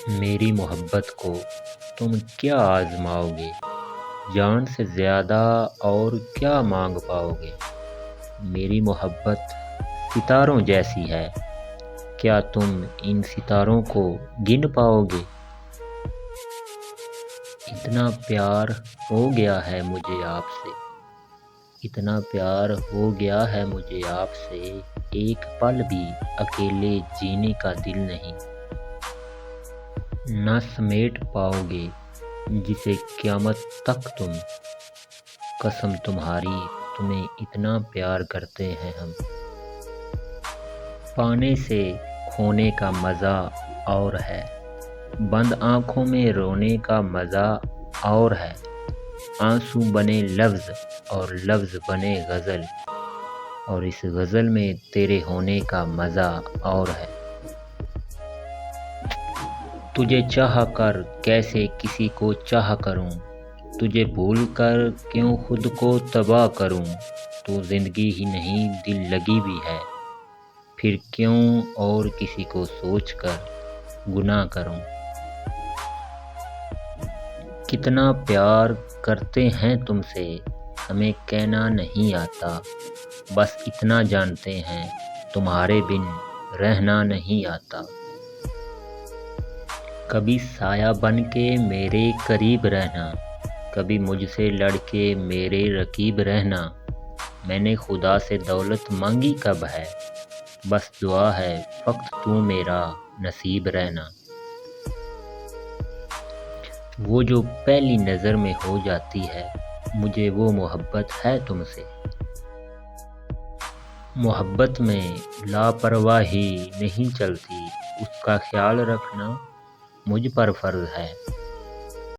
میری محبت کو تم کیا آزماؤ گے؟ جان سے زیادہ اور کیا مانگ پاؤ گے؟ میری محبت ستاروں جیسی ہے، کیا تم ان ستاروں کو گن پاؤ گے؟ اتنا پیار ہو گیا ہے مجھے آپ سے، اتنا پیار ہو گیا ہے مجھے آپ سے، ایک پل بھی اکیلے جینے کا دل نہیں۔ نہ سمیٹ پاؤ گے جسے قیامت تک تم، قسم تمہاری تمہیں اتنا پیار کرتے ہیں ہم۔ پانے سے کھونے کا مزہ اور ہے، بند آنکھوں میں رونے کا مزہ اور ہے، آنسو بنے لفظ اور لفظ بنے غزل، اور اس غزل میں تیرے ہونے کا مزہ اور ہے۔ تجھے چاہ کر کیسے کسی کو چاہ کروں، تجھے بھول کر کیوں خود کو تباہ کروں، تو زندگی ہی نہیں دل لگی بھی ہے، پھر کیوں اور کسی کو سوچ کر گناہ کروں۔ کتنا پیار کرتے ہیں تم سے ہمیں کہنا نہیں آتا، بس اتنا جانتے ہیں تمہارے بن رہنا نہیں آتا۔ کبھی سایہ بن کے میرے قریب رہنا، کبھی مجھ سے لڑ کے میرے رقیب رہنا۔ میں نے خدا سے دولت مانگی کب ہے، بس دعا ہے فقط تو میرا نصیب رہنا۔ وہ جو پہلی نظر میں ہو جاتی ہے، مجھے وہ محبت ہے تم سے۔ محبت میں لاپرواہی نہیں چلتی، اس کا خیال رکھنا مجھ پر فرض ہے۔